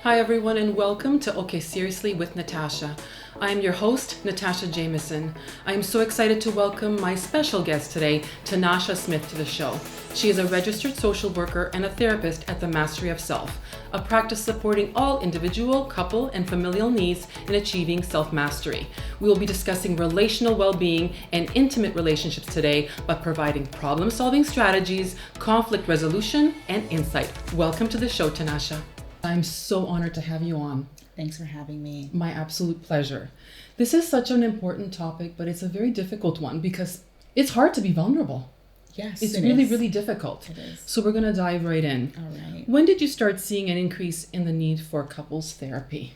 Hi everyone and welcome to Okay Seriously with Natasha. I am your host, Natasha Jamison. I am so excited to welcome my special guest today, Tanasha Smith, to the show. She is a registered social worker and a therapist at the Mastery of Self, a practice supporting all individual, couple, and familial needs in achieving self-mastery. We will be discussing relational well-being and intimate relationships today by providing problem-solving strategies, conflict resolution, and insight. Welcome to the show, Tanasha. I'm so honored to have you on. Thanks for having me. My absolute pleasure. This is such an important topic, but it's a very difficult one because it's hard to be vulnerable. Yes, it's it really, is. really difficult. It is. So we're going to dive right in. All right. When did you start seeing an increase in the need for couples therapy?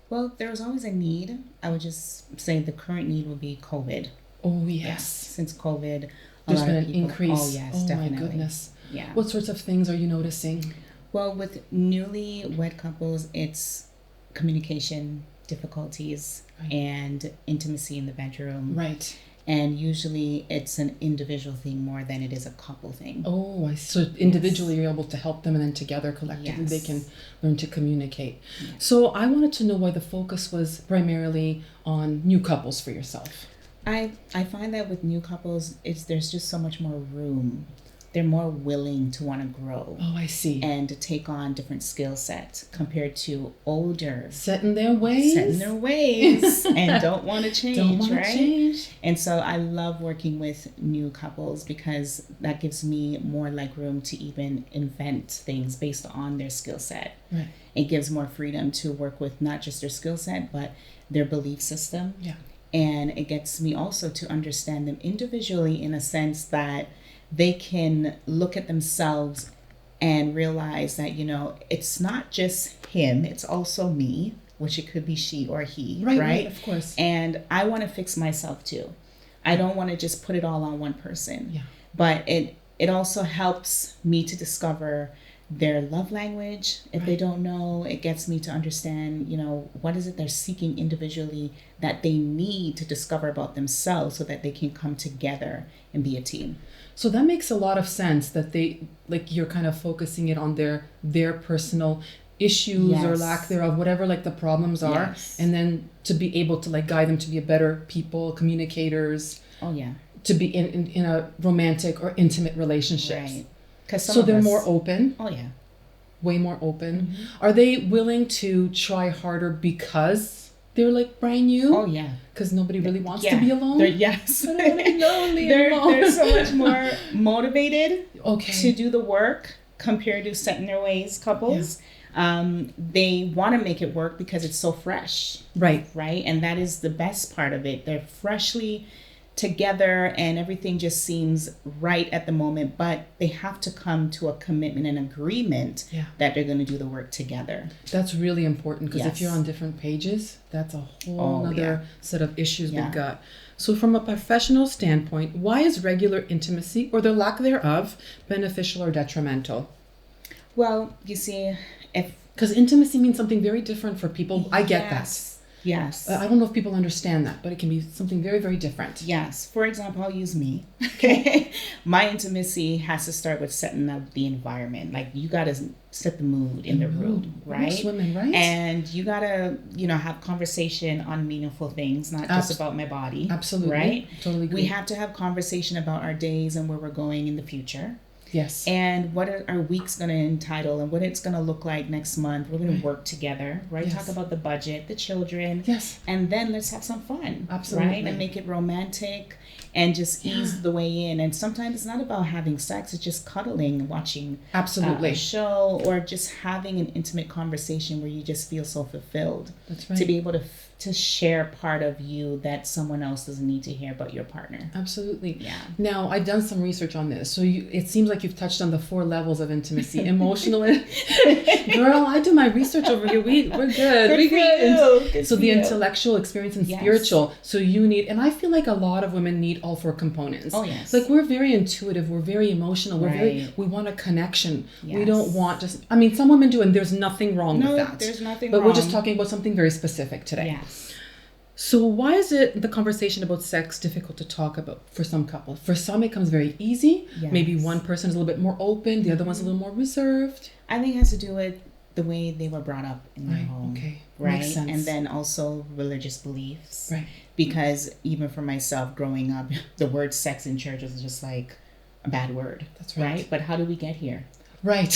Well, there was always a need. I would just say the current need would be COVID. Oh, yes. Yes. Since COVID, There's been an increase. Oh, yes, oh definitely. My goodness. Yeah. What sorts of things are you noticing? Well, with newly wed couples, it's communication difficulties Right. and intimacy in the bedroom. Right. And usually it's an individual thing more than it is a couple thing. Oh, so individually you're able to help them and then together collectively they Yes. can learn to communicate. Yes. So I wanted to know why the focus was primarily on new couples for yourself. I find that with new couples, there's just so much more room. They're more willing to want to grow Oh, I see. and to take on different skill sets compared to older, Set in their ways. set in their ways and don't want to change, Don't want right? to change. And so I love working with new couples because that gives me more like room to even invent things based on their skill set. Right. It gives more freedom to work with not just their skill set, but their belief system. Yeah. And it gets me also to understand them individually in a sense that they can look at themselves and realize that, it's not just him, it's also me, which it could be she or he, Right, of course. And I want to fix myself too. I don't want to just put it all on one person. Yeah. But it also helps me to discover their love language. If they don't know, it gets me to understand, what is it they're seeking individually that they need to discover about themselves so that they can come together and be a team. So that makes a lot of sense that you're kind of focusing it on their personal issues or Yes. lack thereof, whatever the problems are. Yes. And then to be able to guide them to be a better people, communicators, Oh, yeah. to be in a romantic or intimate relationship. Right. 'Cause some So of they're us- more open, Oh, yeah. way more open. Mm-hmm. Are they willing to try harder because they're brand new? Oh, yeah. Because nobody really wants to Yeah. be alone? Yes. I don't want to be lonely they're anymore. so much more motivated Okay. to do the work compared to set in their ways couples. They want to make it work because it's so fresh, Right. right? And that is the best part of it. They're freshly together and everything just seems right at the moment, but they have to come to a commitment and agreement Yeah. that they're going to do the work together. That's really important because if Yes. you're on different pages, that's a whole Oh, other yeah. set of issues Yeah. we've got. So from a professional standpoint, why is regular intimacy or the lack thereof beneficial or detrimental? Well, you see, if Because intimacy means something very different for people. I get Yes. that. I don't know if people understand that, but it can be something very, very different. Yes. For example, I'll use me. Okay. My intimacy has to start with setting up the environment. You got to set the mood in the room, right? Most women, right? And you got to, have conversation on meaningful things, not just about my body. Absolutely. Right? Totally agree. We have to have conversation about our days and where we're going in the future. Yes. And what are our weeks going to entitle and what it's going to look like next month. We're going to work together, right? Yes. Talk about the budget, the children. Yes. And then let's have some fun. Absolutely. Right? And make it romantic and just ease the way in. And sometimes it's not about having sex. It's just cuddling, watching Absolutely. a show, or just having an intimate conversation where you just feel so fulfilled. That's right. To be able to share part of you that someone else doesn't need to hear about your partner. Absolutely. Yeah. Now, I've done some research on this. So it seems like you've touched on the 4 levels of intimacy. Emotional. Girl, I do my research over here. We're good. Good for you. Good So for the you. intellectual experience and Yes. spiritual. So you need, and I feel like a lot of women need all 4 components. Oh, yes. We're very intuitive. We're very emotional. Right. We want a connection. We Yes. don't want some women do, and there's nothing wrong with that. There's nothing But wrong. we're just talking about something very specific today. Yes. So why is the conversation about sex difficult to talk about for some couples? For some, it comes very easy. Yes. Maybe one person is a little bit more open, the other one's a little more reserved. I think it has to do with the way they were brought up in their home. Okay. Right. Makes sense. And then also religious beliefs. Right. Because even for myself growing up, the word sex in church was just like a bad word. That's right. But how did we get here? Right.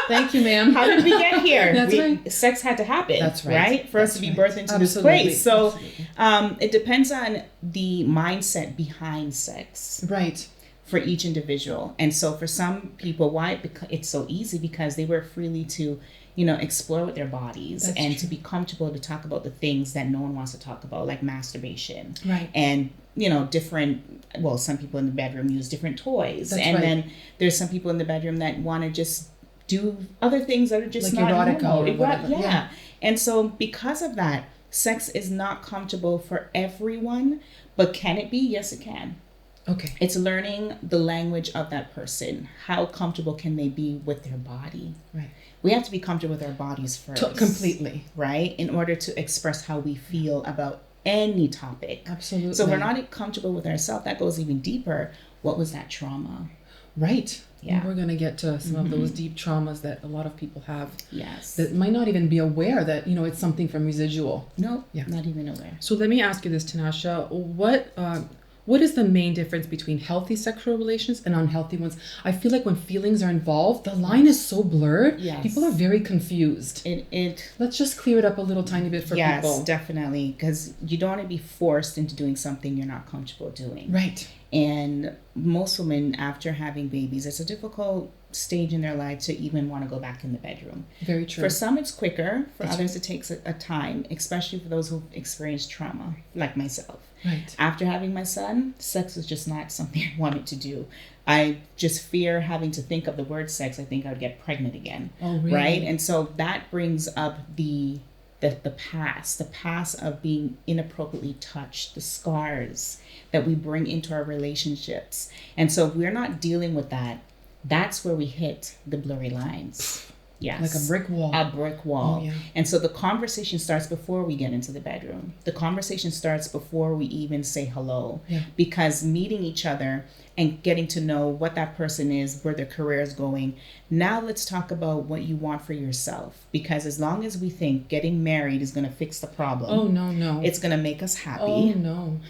Thank you, ma'am. How did we get here? That's right. Sex had to happen. That's right. For us to be birthed into this place. So it depends on the mindset behind sex. Right. For each individual. And so for some people, why it's so easy, because they were freely to, explore with their bodies. That's true. To be comfortable to talk about the things that no one wants to talk about, like masturbation. Right. And, some people in the bedroom use different toys. That's and right. Then there's some people in the bedroom that want to just do other things that are just like not erotica normal. or whatever. Yeah. And so because of that, sex is not comfortable for everyone, but can it be? Yes, it can. Okay. It's learning the language of that person. How comfortable can they be with their body? Right. We have to be comfortable with our bodies first. Completely. Right? In order to express how we feel about any topic. Absolutely. So if we're not comfortable with ourselves, that goes even deeper. What was that trauma? Right. Yeah. And we're going to get to some of those deep traumas that a lot of people have. Yes. That might not even be aware that, it's something from residual. No, not even aware. So let me ask you this, Tanasha. What is the main difference between healthy sexual relations and unhealthy ones? I feel like when feelings are involved, the line is so blurred. Yes. People are very confused. Let's just clear it up a little tiny bit for people. Yes, definitely. Because you don't want to be forced into doing something you're not comfortable doing. Right. And most women, after having babies, it's a difficult stage in their life to even want to go back in the bedroom. Very true. For some, it's quicker. For That's others, right. it takes a time, especially for those who've experienced trauma, like myself. Right. After having my son, sex was just not something I wanted to do. I just fear having to think of the word sex. I think I would get pregnant again. Oh, really? Right? And so that brings up the past of being inappropriately touched, the scars that we bring into our relationships. And so if we're not dealing with that, that's where we hit the blurry lines. Yes. Like a brick wall. A brick wall. Oh, yeah. And so the conversation starts before we get into the bedroom. The conversation starts before we even say hello. Yeah. Because meeting each other and getting to know what that person is, where their career is going. Now let's talk about what you want for yourself. Because as long as we think getting married is going to fix the problem. Oh, no. It's going to make us happy. Oh, no.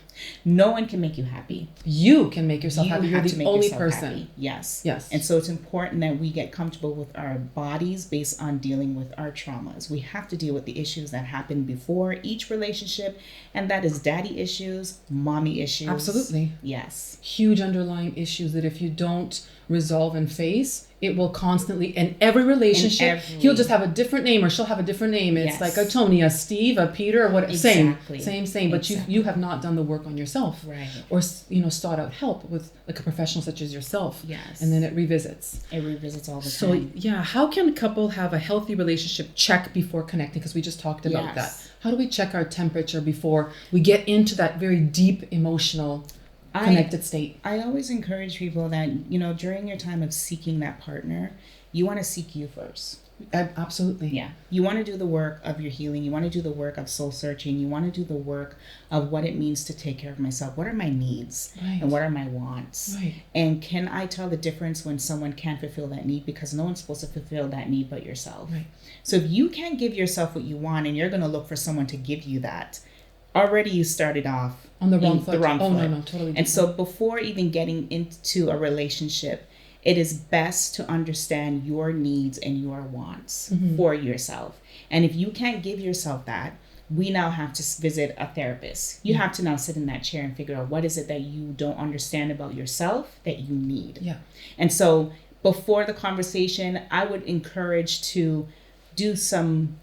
No one can make you happy. You can make yourself happy. You're have to the make only yourself person. happy. Yes. Yes. And so it's important that we get comfortable with our bodies based on dealing with our traumas. We have to deal with the issues that happen before each relationship, and that is daddy issues, mommy issues. Absolutely. Yes. Huge underlying issues that if you don't resolve and face, it will constantly, in every relationship, he'll just have a different name or she'll have a different name. It's like a Tony, a Steve, a Peter, or what. Exactly. Same. But you have not done the work on yourself. Right. Or, sought out help with like a professional such as yourself. Yes. And then it revisits. It revisits all the So, time. how can a couple have a healthy relationship check before connecting? Because we just talked about that. How do we check our temperature before we get into that very deep emotional connected state? I always encourage people that, during your time of seeking that partner, you want to seek you first. Absolutely. Yeah. You want to do the work of your healing. You want to do the work of soul searching. You want to do the work of what it means to take care of myself. What are my needs? Right. And what are my wants? Right. And can I tell the difference when someone can't fulfill that need? Because no one's supposed to fulfill that need but yourself. Right. So if you can't give yourself what you want and you're going to look for someone to give you that, already you started off on the wrong foot. No, totally different. And so before even getting into a relationship, it is best to understand your needs and your wants for yourself. And if you can't give yourself that, we now have to visit a therapist. You have to now sit in that chair and figure out what is it that you don't understand about yourself that you need. Yeah. And so before the conversation, I would encourage to do some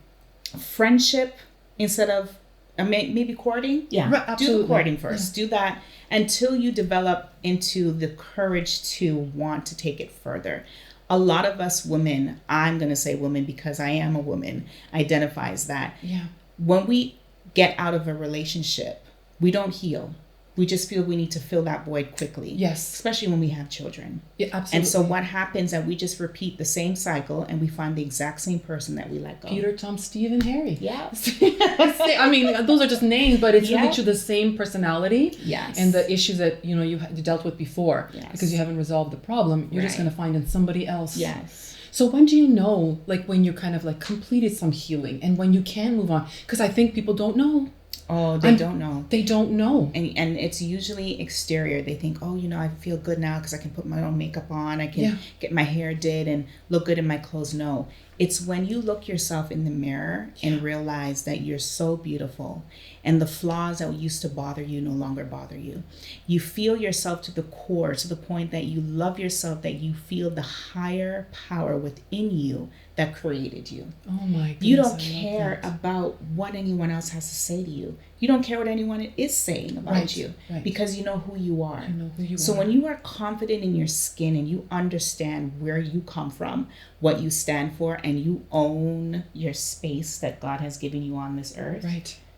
friendship instead of maybe courting. Yeah. Right, absolutely. Do the courting first. Yeah. Do that until you develop into the courage to want to take it further. A lot of us women, I'm going to say women because I am a woman, identifies that. Yeah. When we get out of a relationship, we don't heal. We just feel we need to fill that void quickly. Yes. Especially when we have children. Yeah, absolutely. And so what happens is that we just repeat the same cycle and we find the exact same person that we let go. Peter, Tom, Steve, and Harry. Yeah. I mean, those are just names, but it's really true, the same personality. Yes. And the issues that, you dealt with before. Yes. Because you haven't resolved the problem, you're just going to find in somebody else. Yes. So when do you know, like when you kind of like completed some healing and when you can move on? Because I think people don't know. Oh, they don't know. They don't know. And it's usually exterior. They think, oh, I feel good now because I can put my own makeup on. I can get my hair did and look good in my clothes. No, it's when you look yourself in the mirror and realize that you're so beautiful and the flaws that used to bother you no longer bother you. You feel yourself to the core, to the point that you love yourself, that you feel the higher power within you that created you. Oh my goodness. You don't care about what anyone else has to say to you. You don't care what anyone is saying about you because you know who you are. You know who you so are. when you are confident in your skin and you understand where you come from, what you stand for, and you own your space that God has given you on this earth,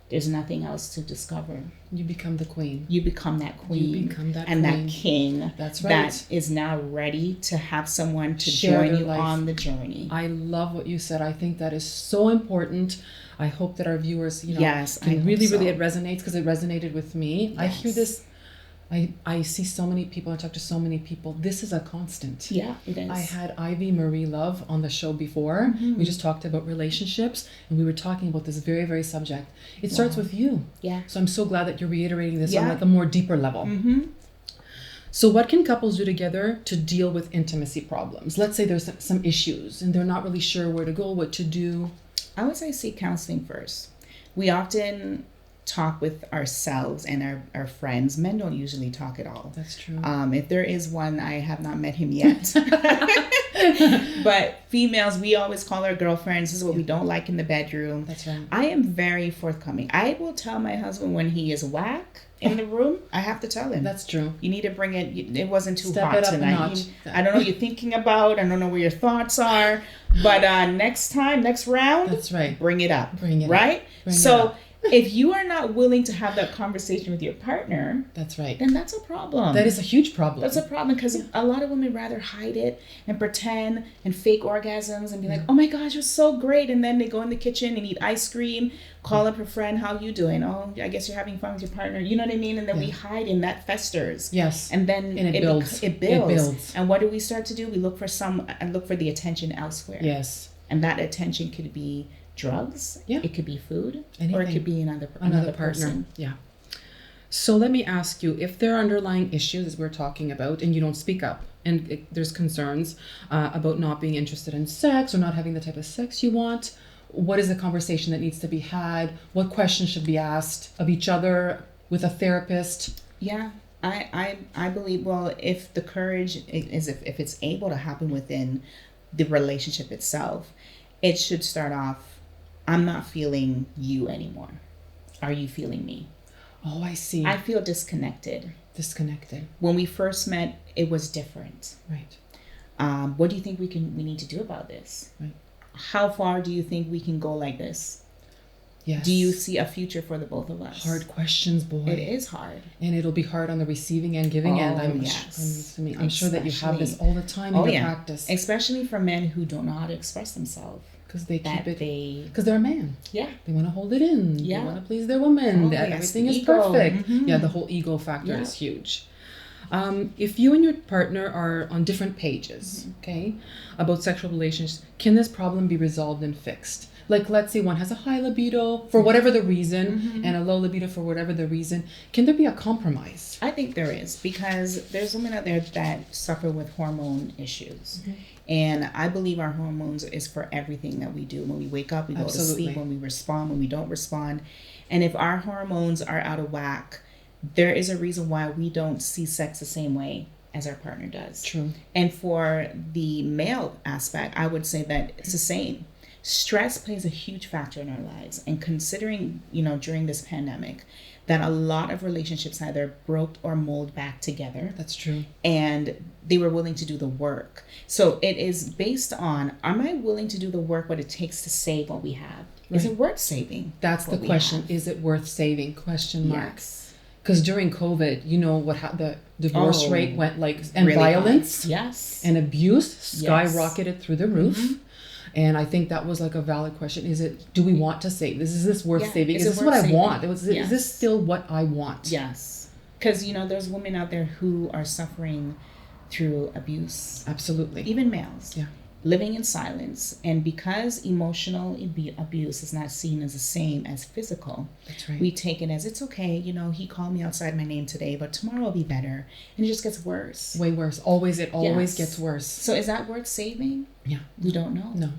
there's nothing else to discover. You become the queen. You become that queen. You become that and queen. That king. That's right. That is now ready to have someone to join you on the journey. I love what you said. I think that is so important. I hope that our viewers, can really it resonates, because it resonated with me. Yes. I hear this. I see so many people, I talk to so many people. This is a constant. Yeah, it is. I had Ivy Marie Love on the show before. Mm-hmm. We just talked about relationships, and we were talking about this very, very subject. It starts with you. Yeah. So I'm so glad that you're reiterating this on like a more deeper level. Mm-hmm. So what can couples do together to deal with intimacy problems? Let's say there's some issues and they're not really sure where to go, what to do. I would say seek counseling first. We often talk with ourselves and our friends. Men don't usually talk at all. That's true. If there is one, I have not met him yet. But females, we always call our girlfriends. This is what we don't like in the bedroom. That's right. I am very forthcoming. I will tell my husband when he is whack in the room. I have to tell him. That's true. You need to bring it. It wasn't too Step hot it up tonight. a notch. I don't know what you're thinking about. I don't know where your thoughts are. But next round, that's right. Bring it up. Bring it right? up. Bring so. it up. If you are not willing to have that conversation with your partner, that's right. Then that's a problem. That is a huge problem. That's a problem, because a lot of women rather hide it and pretend and fake orgasms and be like, "Oh my gosh, you're so great," and then they go in the kitchen and eat ice cream, call up her friend, "How you doing?" "Oh, I guess you're having fun with your partner." You know what I mean? And then we hide, and that festers. Yes. And then it builds. It builds. And what do we start to do? We look for the attention elsewhere. Yes. And that attention could be drugs, it could be food, anything. Or it could be another partner. Person. Yeah. So let me ask you, if there are underlying issues as we're talking about and you don't speak up and there's concerns about not being interested in sex or not having the type of sex you want, what is the conversation that needs to be had? What questions should be asked of each other, with a therapist? Yeah. I believe, well, if the courage is, if it's able to happen within the relationship itself, it should start off, "I'm not feeling you anymore. Are you feeling me?" Oh, I see. I feel disconnected. When we first met, it was different. Right. What do you think we need to do about this? Right. How far do you think we can go like this? Yes. Do you see a future for the both of us? Hard questions, boy. It is hard. And it'll be hard on the receiving and giving end. I'm sure that you have this all the time in your practice. Especially for men who don't know how to express themselves. Because they keep it, because they're a man. Yeah. They want to hold it in. Yeah. They want to please their woman. Everything is perfect. Mm-hmm. Yeah, the whole ego factor is huge. If you and your partner are on different pages, okay, about sexual relations, can this problem be resolved and fixed? Like, let's say one has a high libido for whatever the reason and a low libido for whatever the reason. Can there be a compromise? I think there is, because there's women out there that suffer with hormone issues. And I believe our hormones is for everything that we do. When we wake up, we go to sleep, when we respond, when we don't respond. And if our hormones are out of whack, there is a reason why we don't see sex the same way as our partner does. True. And for the male aspect, I would say that it's the same. Stress plays a huge factor in our lives. And considering, during this pandemic, that a lot of relationships either broke or mold back together. That's true. And they were willing to do the work. So it is based on, am I willing to do the work, what it takes to save what we have? Right. Is it worth saving? That's the question. Is it worth saving? Question mark. Yes. Because during COVID, the divorce rate went and really violence. High. Yes. And abuse skyrocketed through the roof. And I think that was a valid question. Do we want to save this? Is this worth saving? Is this what I want? Is this still what I want? Yes. Because, there's women out there who are suffering through abuse. Absolutely. Even males. Yeah. living in silence. And because emotional abuse is not seen as the same as physical, That's right. we take it as, it's okay, he called me outside my name today, but tomorrow will be better. And it just gets worse. Way worse. Always Yes. gets worse. So is that worth saving? Yeah. We don't know. No.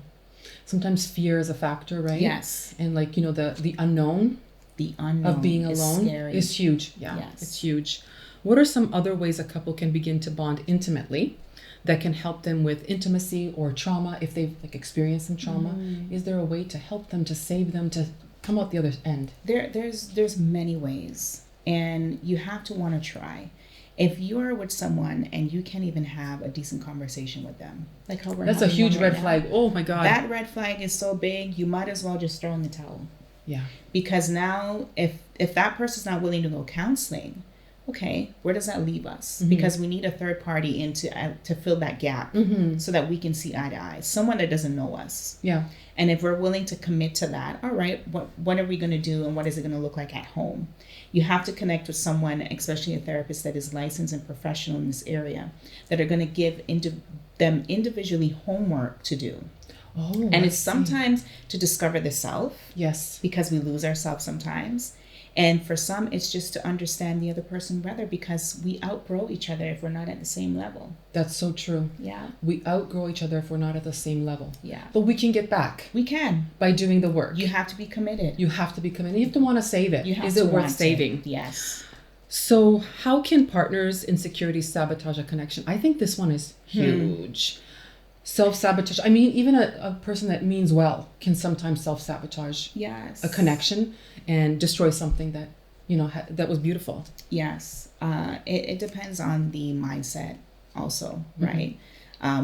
Sometimes fear is a factor, right? Yes. And like, the unknown The unknown of being alone scary. is huge. Yeah. Yes. It's huge. What are some other ways a couple can begin to bond intimately that can help them with intimacy or trauma if they've experienced some trauma? Is there a way to help them, to save them, to come out the other end? There's many ways, and you have to want to try. If you are with someone and you can't even have a decent conversation with them, like how we're That's a having huge one right red now, flag. Oh my God. that red flag is so big, you might as well just throw in the towel. Yeah. Because now if that person's not willing to go counseling, okay, where does that leave us? Because we need a third party in to fill that gap so that we can see eye to eye. Someone that doesn't know us. Yeah. And if we're willing to commit to that, all right, what are we going to do and what is it going to look like at home? You have to connect with someone, especially a therapist that is licensed and professional in this area, that are going to give them individually homework to do. Oh, And it's sometimes to discover the self. Yes. Because we lose ourselves sometimes. And for some, it's just to understand the other person better, because we outgrow each other if we're not at the same level. That's so true. Yeah. We outgrow each other if we're not at the same level. Yeah. But we can get back We can. by doing the work. You have to be committed. You have to be committed. You have to want to save it. You have Is to it worth want saving? it. Yes. So how can partners' insecurities sabotage a connection? I think this one is huge. Self-sabotage. I mean, even a person that means well can sometimes self-sabotage Yes. a connection and destroy something that, that was beautiful. Yes. It depends on the mindset also, right? How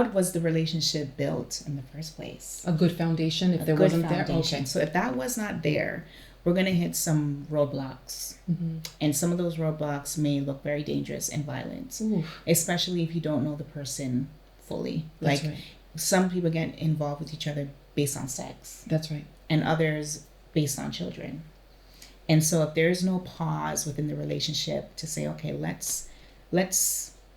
was the relationship built in the first place? A good foundation, if A there good wasn't foundation. there. Okay. So if that was not there, we're going to hit some roadblocks. And some of those roadblocks may look very dangerous and violent, especially if you don't know the person fully. That's like right. some people get involved with each other based on sex, That's right. and others based on children. And so if there's no pause within the relationship to say, okay, let's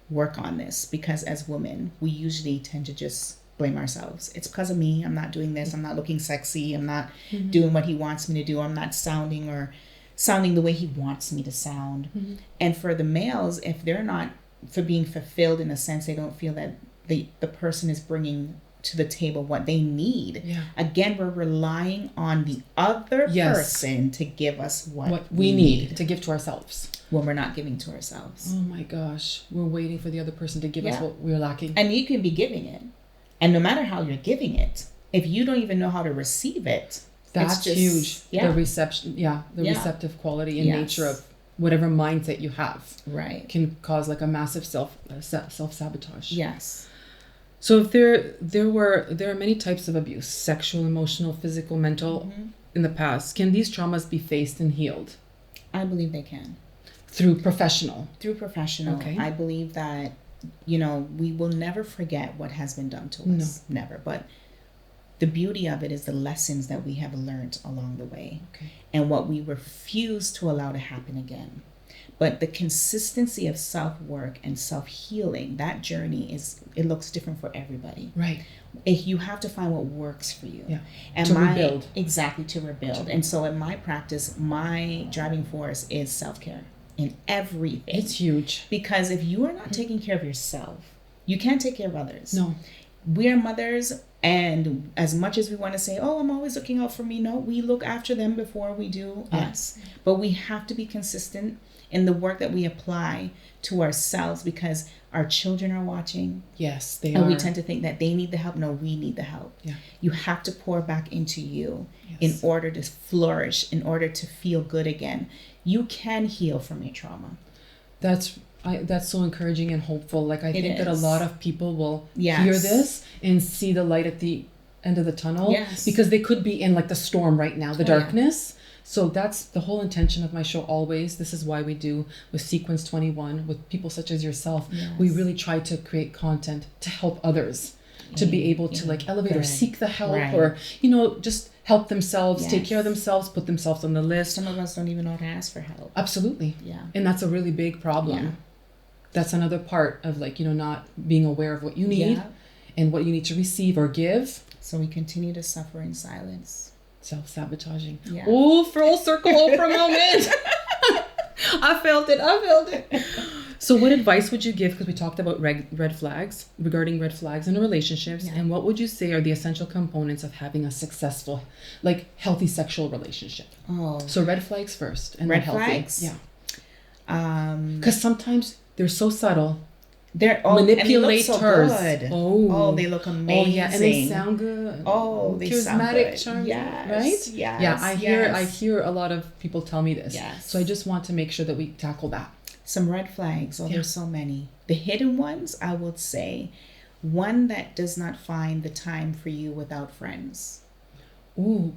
work on this, because as women, we usually tend to just blame ourselves. It's because of me. I'm not doing this. I'm not looking sexy. I'm not doing what he wants me to do. I'm not sounding the way he wants me to sound. And for the males, if they're not being fulfilled in a sense, they don't feel that the person is bringing to the table what they need. Yeah. Again, we're relying on the other person to give us what we need to give to ourselves when we're not giving to ourselves. Oh my gosh. We're waiting for the other person to give us what we're lacking. And you can be giving it. And no matter how you're giving it, if you don't even know how to receive it, that's just huge. Yeah. The reception, the receptive quality and nature of whatever mindset you have, right, can cause like a massive self-sabotage. Yes. So if there are many types of abuse, sexual, emotional, physical, mental, in the past, can these traumas be faced and healed? I believe they can. Through professional. Okay. I believe that, we will never forget what has been done to us. No. Never. But the beauty of it is the lessons that we have learned along the way. Okay. And what we refuse to allow to happen again. But the consistency of self-work and self-healing, that journey it looks different for everybody. Right. If you have to find what works for you. Yeah. And to rebuild. Exactly, to rebuild. And so in my practice, my driving force is self-care in everything. It's huge. Because if you are not taking care of yourself, you can't take care of others. No. We are mothers, and as much as we want to say, oh, I'm always looking out for me, no, we look after them before we do us. But we have to be consistent in the work that we apply to ourselves, because our children are watching. Yes, they are. And we tend to think that they need the help. No, we need the help. Yeah. You have to pour back into you in order to flourish, in order to feel good again. You can heal from your trauma. That's so encouraging and hopeful. Like I think that a lot of people will hear this and see the light at the end of the tunnel. Yes. Because they could be in like the storm right now, the darkness. So that's the whole intention of my show always. This is why we do with Sequence 21, with people such as yourself. Yes. We really try to create content to help others to be able to like elevate or seek the help or, just help themselves, take care of themselves, put themselves on the list. Some of us don't even know how to ask for help. Absolutely. Yeah. And that's a really big problem. That's another part of like, not being aware of what you need Yeah. and what you need to receive or give. So we continue to suffer in silence. Self-sabotaging. Yeah. Oh, full circle for a moment. I felt it. So what advice would you give, because we talked about red flags, regarding red flags in relationships, Yeah. and what would you say are the essential components of having a successful, like healthy sexual relationship? Oh. So red flags first and Red then healthy. flags? Yeah. Because sometimes they're so subtle. They're Manipulators. And they look so good. Oh, they look amazing. Oh, yeah, and they sound good. Oh, they sound charismatic, good. charming, Yes, right? yes, Yeah, I yes. hear a lot of people tell me this. Yes. So I just want to make sure that we tackle that. Some red flags. Oh, Yeah. there's so many. The hidden ones, I would say, one that does not find the time for you without friends. Ooh.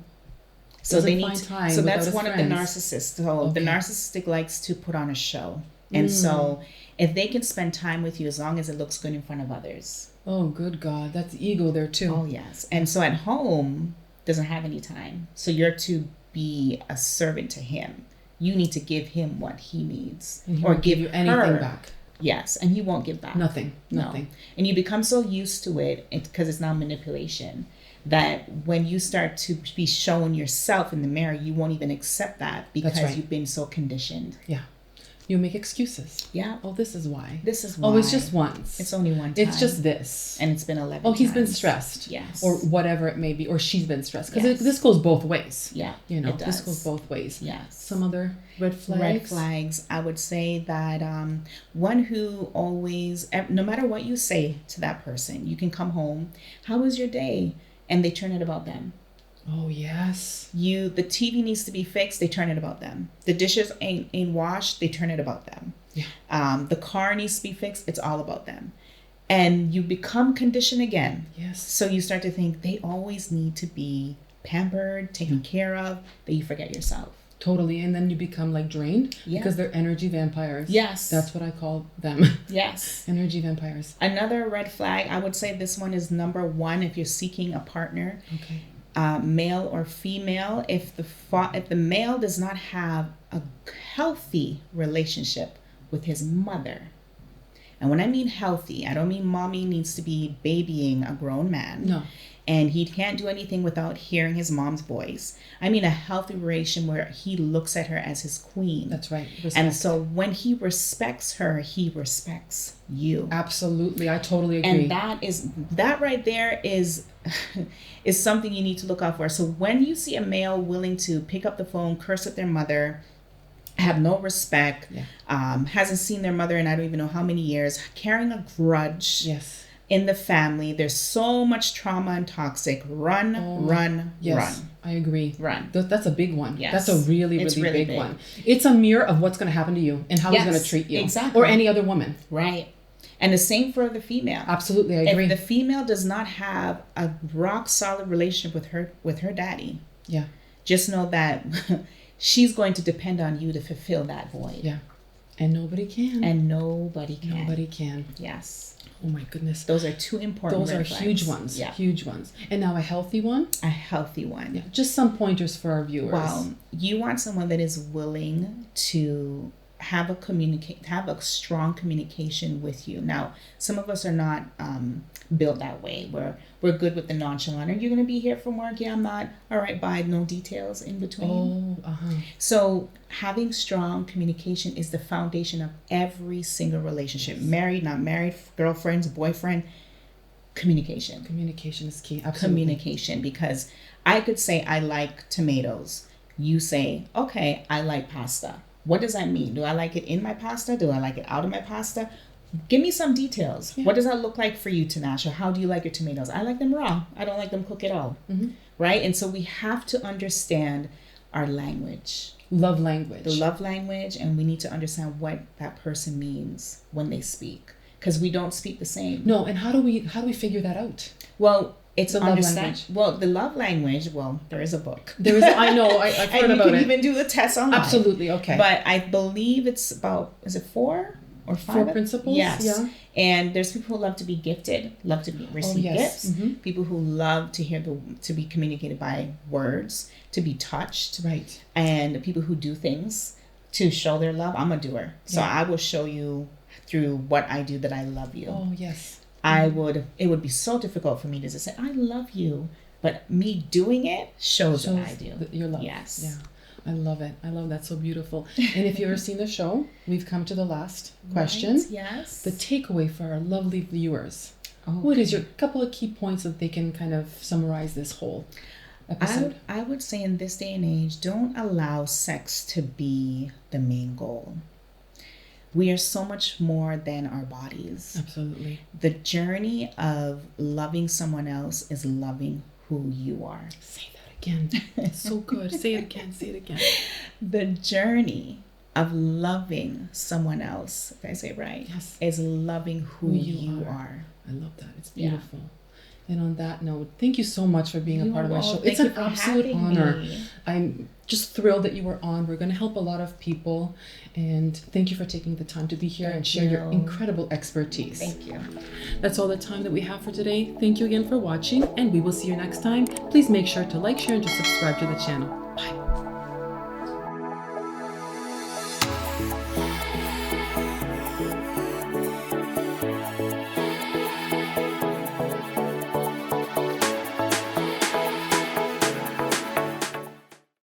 So Doesn't they need find time so that's without his one friends. of the narcissists. So the Okay. narcissistic likes to put on a show. And so if they can spend time with you as long as it looks good in front of others. Oh, good God. That's ego there too. Oh, yes. And so at home, doesn't have any time. So you're to be a servant to him. You need to give him what he needs. And he or won't give you anything her. back. Yes. And he won't give back. Nothing. No. Nothing. And you become so used to it because it's now manipulation that when you start to be showing yourself in the mirror, you won't even accept that because right. you've been so conditioned. Yeah. You make excuses. Yeah. Oh, this is why. This is why. Oh, it's just once. It's only one time. It's just this. And it's been 11 Oh, he's been times. stressed. Yes. Or whatever it may be. Or she's been stressed. Because Yes. this goes both ways. Yeah. This it does. goes both ways. Yes. Some other red flags? Red flags. I would say that one who always, no matter what you say to that person, you can come home, how was your day? And they turn it about them. Oh, yes. The TV needs to be fixed, they turn it about them. The dishes ain't washed, they turn it about them. Yeah. The car needs to be fixed, it's all about them. And you become conditioned again. Yes. So you start to think they always need to be pampered, taken care of, that you forget yourself. Totally. And then you become like drained Yeah. because they're energy vampires. Yes. That's what I call them. Yes. Energy vampires. Another red flag, I would say this one is number one if you're seeking a partner. Okay. Male or female, if the male does not have a healthy relationship with his mother, and when I mean healthy, I don't mean mommy needs to be babying a grown man. No. And he can't do anything without hearing his mom's voice. I mean a healthy relation where he looks at her as his queen. That's right. Respect. And so when he respects her, he respects you. Absolutely. I totally agree. And that right there is is something you need to look out for. So when you see a male willing to pick up the phone, curse at their mother, have no respect, hasn't seen their mother in I don't even know how many years, carrying a grudge Yes. in the family, there's so much trauma and toxic. Run. Yes. I agree. Run. That's a big one. Yes. That's a really, It's really, really big big. one. It's a mirror of what's going to happen to you and how he's Yes, going to treat you. exactly. Or any other woman. Right. And the same for the female. Absolutely. I agree. If the female does not have a rock solid relationship with her daddy, Yeah. just know that she's going to depend on you to fulfill that void. Yeah. And nobody can. And nobody can. Nobody can. Yes. Oh my goodness. Those are two important Those are red flags. huge ones. Yeah. Huge ones. And now a healthy one? A healthy one. Yeah. Just some pointers for our viewers. Well, you want someone that is willing to have a strong communication with you. Now, some of us are not built that way. We're good with the nonchalant. Are you going to be here from work? Yeah, I'm not. All right, bye. No details in between. Oh, uh-huh. So having strong communication is the foundation of every single relationship. Yes. Married, not married, girlfriends, boyfriend. Communication. Communication is key. Absolutely. Communication, because I could say I like tomatoes. You say, okay, I like pasta. What does that mean? Do I like it in my pasta? Do I like it out of my pasta? Give me some details. Yeah. What does that look like for you, Tanasha? How do you like your tomatoes? I like them raw. I don't like them cooked at all. Mm-hmm. Right? And so we have to understand our language. Love language. The love language, and we need to understand what that person means when they speak, because we don't speak the same. No, and how do we figure that out? Well, it's The love understand. language. Well, the love language. Well, there is a book. There is. I know. I've heard and about you can it. even do the test online. Absolutely. Okay. But I believe it's about, is it 4 or 5? 4 principles. Yes. Yeah. And there's people who love to be gifted, love to receive yes. gifts. Mm-hmm. People who love to to be communicated by words, to be touched. Right. And people who do things to show their love. I'm a doer. So Yeah. I will show you through what I do that I love you. Oh, yes. It would be so difficult for me to just say, I love you. But me doing it shows that I do. Your love. Yes. Yeah. I love it. I love that. So beautiful. And if you've ever seen the show, we've come to the last question. Right, yes. The takeaway for our lovely viewers. Okay. What is your couple of key points that they can kind of summarize this whole episode? I would say in this day and age, don't allow sex to be the main goal. We are so much more than our bodies. Absolutely. The journey of loving someone else is loving who you are. Say that again. It's so good. Say it again. Say it again. The journey of loving someone else, if I say it right, Yes. is loving who you are. I love that. It's beautiful. And on that note, thank you so much for being a part of my show. It's an absolute honor. I'm just thrilled that you were on. We're going to help a lot of people. And thank you for taking the time to be here and share your incredible expertise. Thank you. That's all the time that we have for today. Thank you again for watching, and we will see you next time. Please make sure to like, share, and to subscribe to the channel. Bye.